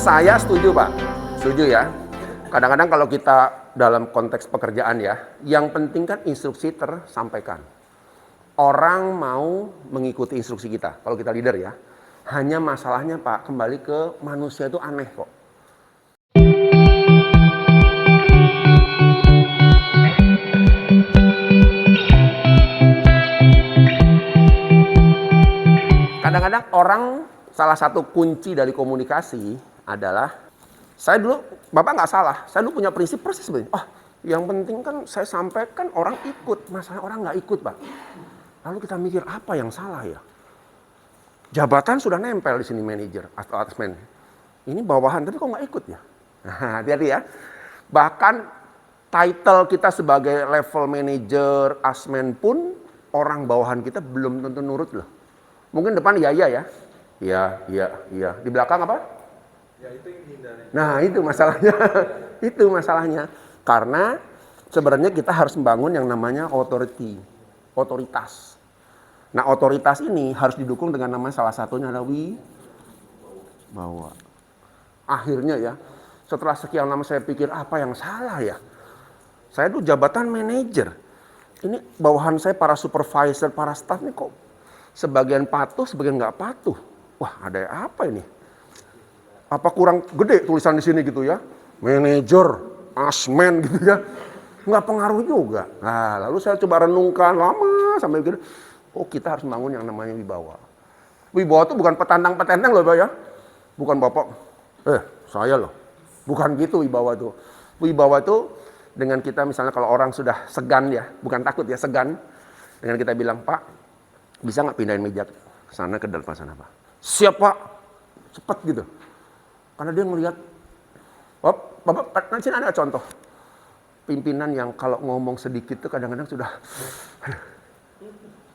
Saya setuju Pak, setuju ya. Kadang-kadang kalau kita dalam konteks pekerjaan ya, yang penting kan instruksi tersampaikan. Orang mau mengikuti instruksi kita, kalau kita leader ya. Hanya masalahnya Pak, kembali ke manusia itu aneh kok. Kadang-kadang orang, salah satu kunci dari komunikasi adalah, saya dulu, Bapak nggak salah, saya dulu punya prinsip persis sebenarnya. Oh, yang penting kan saya sampaikan orang ikut, masalah orang nggak ikut Pak. Lalu kita mikir apa yang salah ya? Jabatan sudah nempel di sini manajer atau admin. Ini bawahan tapi kok nggak ikut ya? Nah, hati-hati ya. Bahkan title kita sebagai level manager, asmen pun orang bawahan kita belum tentu nurut loh. Mungkin depan iya ya. Iya. Di belakang apa? Ya itu yang dihindari. Nah itu masalahnya. Itu masalahnya. Karena sebenarnya kita harus membangun yang namanya otoritas. Nah otoritas ini harus didukung dengan nama salah satunya adalah wibawa. Akhirnya ya, setelah sekian lama saya pikir apa yang salah ya. Saya dulu jabatan manajer. Ini bawahan saya para supervisor, para staff ini kok sebagian patuh, sebagian nggak patuh. Wah ada apa ini? Apa kurang gede tulisan di sini gitu ya? Manajer, asmen gitu ya. Nggak pengaruh juga. Nah lalu saya coba renungkan lama sampai gitu. Oh kita harus bangun yang namanya wibawa. Wibawa itu bukan petantang-petenteng loh Pak ya. Bukan Bapak, saya loh. Bukan gitu wibawa itu. Wibawa itu dengan kita misalnya kalau orang sudah segan ya, bukan takut ya, segan. Dengan kita bilang, Pak, bisa nggak pindahin meja ke sana ke depan sana Pak? Siap Pak, cepat gitu. Karena dia melihat, Bapak, nanti ada contoh. Pimpinan yang kalau ngomong sedikit tuh kadang-kadang sudah,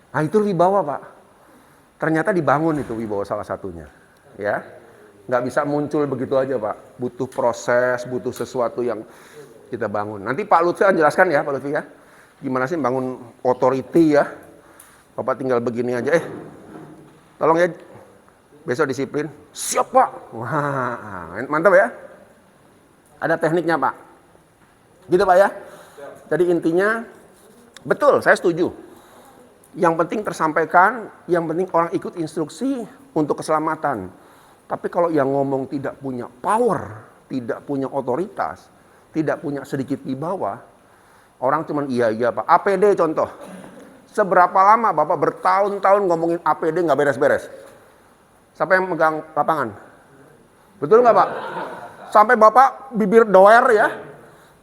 nah itu wibawa Pak. Ternyata dibangun itu wibawa salah satunya. Ya, nggak bisa muncul begitu aja Pak. Butuh proses, butuh sesuatu yang kita bangun. Nanti Pak Lutfi akan jelaskan ya Pak Lutfi ya. Gimana sih bangun authority ya. Bapak tinggal begini aja. Tolong ya besok disiplin. Siap Pak. Wah, mantap ya. Ada tekniknya Pak. Gitu Pak ya. Jadi intinya betul, saya setuju. Yang penting tersampaikan, yang penting orang ikut instruksi untuk keselamatan. Tapi kalau yang ngomong tidak punya power, tidak punya otoritas, tidak punya sedikit di bawah, orang cuman iya Pak. APD contoh. Seberapa lama Bapak bertahun-tahun ngomongin APD nggak beres-beres? Siapa yang megang lapangan? Betul nggak Pak? Sampai Bapak bibir doer ya.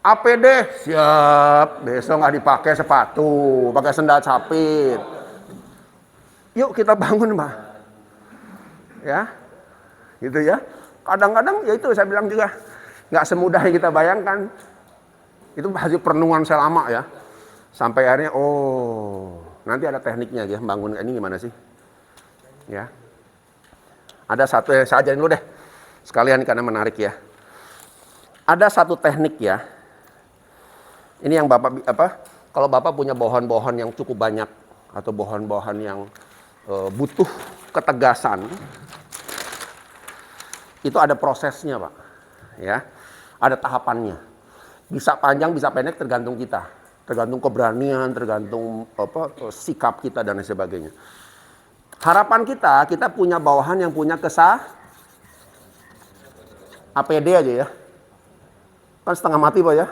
APD siap, besok nggak dipakai sepatu, pakai sendal capit. Yuk kita bangun Pak. Ya, gitu ya. Kadang-kadang ya itu saya bilang juga nggak semudah yang kita bayangkan. Itu hasil perenungan saya lama ya. Sampai akhirnya, nanti ada tekniknya ya, bangun ini gimana sih? Ya, ada satu yang saya ajarin dulu deh, sekalian karena menarik ya. Ada satu teknik ya. Ini yang Bapak kalau Bapak punya bawahan-bawahan yang cukup banyak atau bawahan-bawahan yang butuh ketegasan, itu ada prosesnya Pak, ya, ada tahapannya. Bisa panjang, bisa pendek, tergantung kita, tergantung keberanian, tergantung sikap kita dan lain sebagainya. Harapan kita punya bawahan yang punya APD aja ya, kan setengah mati Pak ya.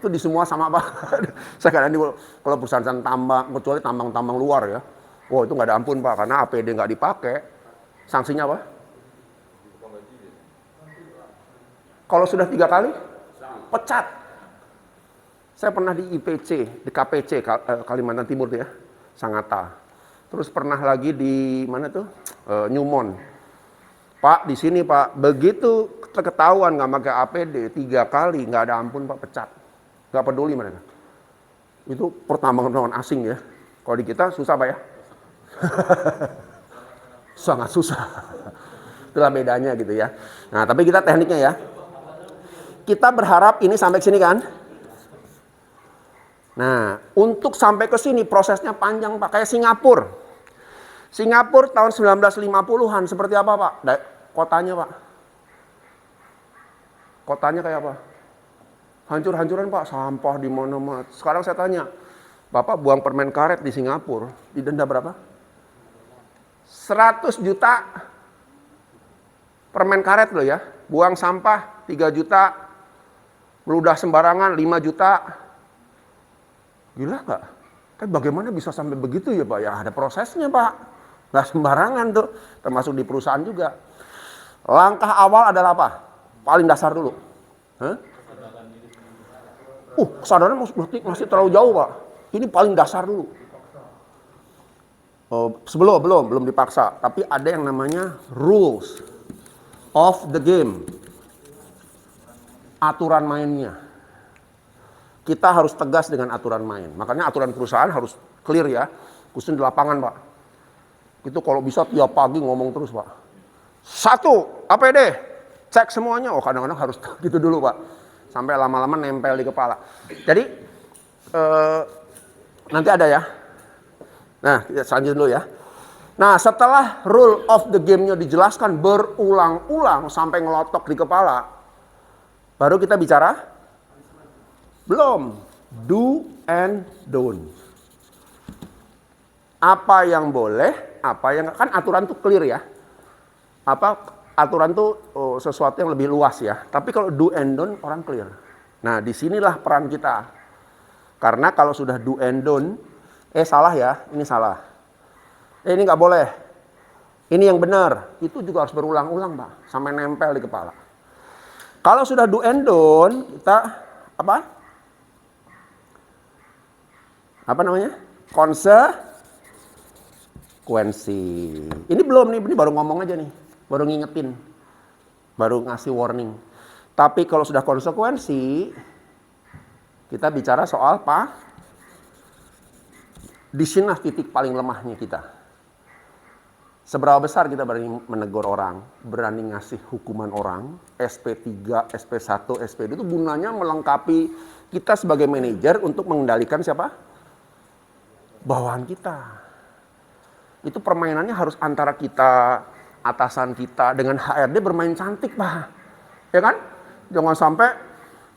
Itu di semua sama Pak. Sekarang ini kalau perusahaan tambang, kecuali tambang-tambang luar ya. Wah itu nggak ada ampun Pak, karena APD nggak dipakai. Sanksinya apa? Kalau sudah 3 kali, pecat. Saya pernah di IPC, di KPC, Kalimantan Timur tuh ya, Sangatta. Terus pernah lagi di mana tuh? Newmont. Pak di sini Pak, begitu ketahuan nggak pakai APD 3 kali, nggak ada ampun Pak, pecat. Nggak peduli mereka. Itu pertambangan asing ya. Kalau di kita susah Pak ya. Sangat susah. Itulah bedanya gitu ya. Nah tapi kita tekniknya ya. Kita berharap ini sampai ke sini kan. Nah untuk sampai ke sini prosesnya panjang Pak. Kayak Singapura. Singapura tahun 1950-an seperti apa Pak? Kotanya Pak. Kotanya kayak apa? Hancur-hancuran Pak, sampah di mana-mana. Sekarang saya tanya, Bapak buang permen karet di Singapura, didenda berapa? 100 juta permen karet loh ya. Buang sampah 3 juta, meludah sembarangan 5 juta. Gila nggak? Kan bagaimana bisa sampai begitu ya Pak? Ya ada prosesnya Pak. Nggak sembarangan tuh, termasuk di perusahaan juga. Langkah awal adalah apa? Paling dasar dulu. Hah? Kesadaran masih terlalu jauh Pak. Ini paling dasar dulu. Belum dipaksa. Tapi ada yang namanya rules of the game. Aturan mainnya. Kita harus tegas dengan aturan main. Makanya aturan perusahaan harus clear ya. Khususnya di lapangan Pak. Itu kalau bisa tiap pagi ngomong terus Pak. 1, APD. Cek semuanya. Kadang-kadang harus gitu dulu Pak. Sampai lama-lama nempel di kepala. Jadi nanti ada ya. Nah, kita lanjut dulu ya. Nah, setelah rule of the game-nya dijelaskan berulang-ulang sampai ngelotok di kepala, baru kita bicara belum do and don't. Apa yang boleh, apa yang kan aturan tuh clear ya. Aturan tuh sesuatu yang lebih luas ya. Tapi kalau do and don't orang clear. Nah, disinilah peran kita. Karena kalau sudah do and don't, salah ya, ini salah. Ini nggak boleh. Ini yang benar. Itu juga harus berulang-ulang Pak, sampai nempel di kepala. Kalau sudah do and don't, kita apa? Apa namanya? Konsekuensi. Ini belum nih, ini baru ngomong aja nih. Baru ngingetin, baru ngasih warning. Tapi kalau sudah konsekuensi, kita bicara soal apa? Di sinilah titik paling lemahnya kita. Seberapa besar kita berani menegur orang, berani ngasih hukuman orang, SP3, SP1, SP2 itu gunanya melengkapi kita sebagai manajer untuk mengendalikan siapa? Bawahan kita. Itu permainannya harus antara kita, atasan kita dengan HRD bermain cantik Pak. Ya kan? Jangan sampai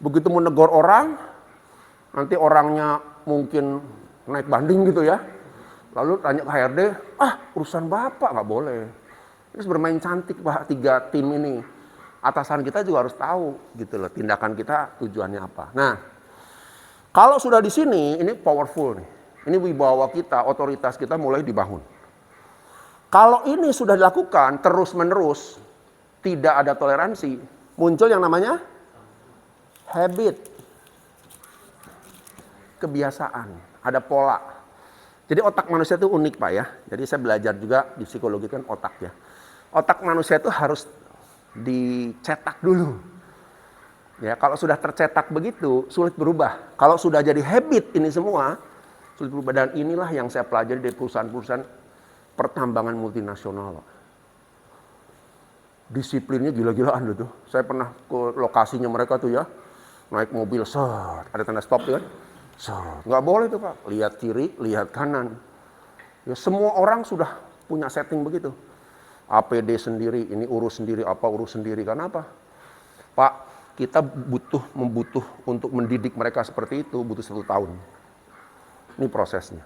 begitu menegur orang, nanti orangnya mungkin naik banding gitu ya. Lalu tanya ke HRD, urusan Bapak nggak boleh. Ini harus bermain cantik Pak, 3 tim ini. Atasan kita juga harus tahu gitu loh, tindakan kita tujuannya apa. Nah, kalau sudah di sini, ini powerful nih. Ini wibawa kita, otoritas kita mulai dibangun. Kalau ini sudah dilakukan terus-menerus, tidak ada toleransi, muncul yang namanya habit. Kebiasaan, ada pola. Jadi otak manusia itu unik Pak ya. Jadi saya belajar juga di psikologi kan otak ya. Otak manusia itu harus dicetak dulu. Ya, kalau sudah tercetak begitu, sulit berubah. Kalau sudah jadi habit ini semua, sulit berubah. Dan inilah yang saya pelajari dari perusahaan-perusahaan pertambangan multinasional. Disiplinnya gila-gilaan loh tuh. Saya pernah ke lokasinya mereka tuh ya. Naik mobil, ada tanda stop tuh kan. Nggak boleh tuh Pak. Lihat kiri, lihat kanan. Ya, semua orang sudah punya setting begitu. APD sendiri, ini urus sendiri, urus sendiri. Karena apa? Pak, kita membutuh untuk mendidik mereka seperti itu, butuh 1 tahun. Ini prosesnya.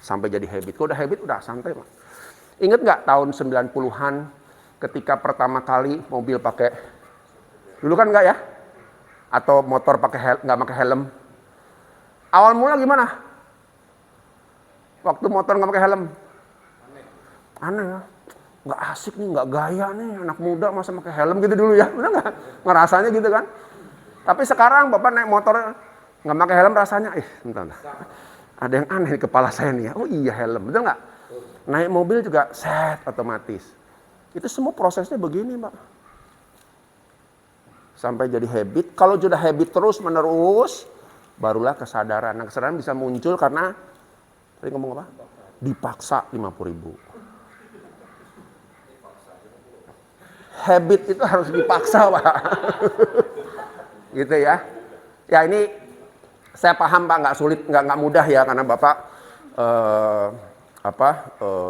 Sampai jadi habit. Kalau udah habit, udah santai Pak. Ingat nggak tahun 90-an ketika pertama kali mobil pakai, dulu kan nggak ya? Atau motor nggak pakai helm. Awal mula gimana? Waktu motor nggak pakai helm. Aneh ya. Nggak asik nih, nggak gaya nih. Anak muda masa pakai helm gitu dulu ya. Bener nggak? Ngerasanya gitu kan. Tapi sekarang Bapak naik motor nggak pakai helm rasanya, bentar. Ada yang aneh di kepala saya nih ya. Oh iya helm, betul nggak? Naik mobil juga set otomatis. Itu semua prosesnya begini Pak. Sampai jadi habit. Kalau sudah habit terus menerus, barulah kesadaran. Nah, kesadaran bisa muncul karena tadi ngomong apa? Dipaksa 50.000. Habit itu harus dipaksa Pak. Gitu ya. Ya ini saya paham Pak, nggak sulit, nggak mudah ya, karena Bapak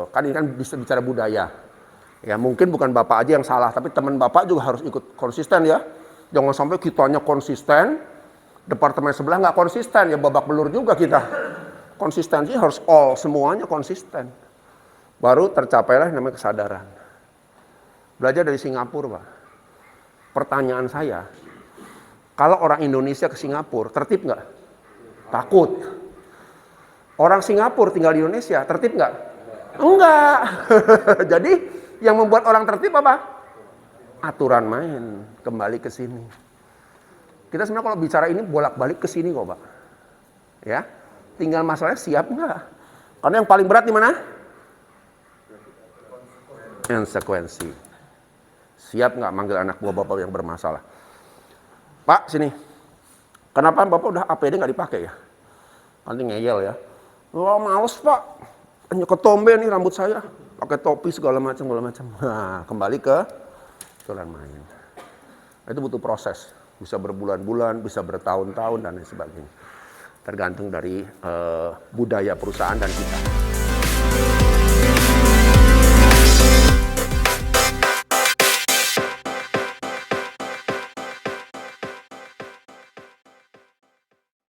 kan ini kan bisa bicara budaya. Ya mungkin bukan Bapak aja yang salah, tapi teman Bapak juga harus ikut konsisten ya. Jangan sampai kitanya konsisten, departemen sebelah nggak konsisten, ya babak belur juga kita. Konsistensi harus all, semuanya konsisten. Baru tercapailah namanya kesadaran. Belajar dari Singapura, Pak. Pertanyaan saya, kalau orang Indonesia ke Singapura, tertib nggak? Takut. Orang Singapura tinggal di Indonesia, tertib nggak? Enggak. Jadi yang membuat orang tertib apa? Aturan main, kembali ke sini. Kita sebenarnya kalau bicara ini bolak-balik ke sini kok, Pak. Ya, tinggal masalahnya siap nggak? Karena yang paling berat di mana? Konsekuensi. Siap nggak manggil anak buah Bapak yang bermasalah? Pak, sini. Kenapa Bapak udah APD nggak dipakai ya? Nanti ngeyel ya. Wah, males Pak. Hanya ketombe nih rambut saya. Pakai topi segala macam. Nah, kembali ke aturan main. Itu butuh proses. Bisa berbulan-bulan, bisa bertahun-tahun, dan lain sebagainya. Tergantung dari budaya perusahaan dan kita.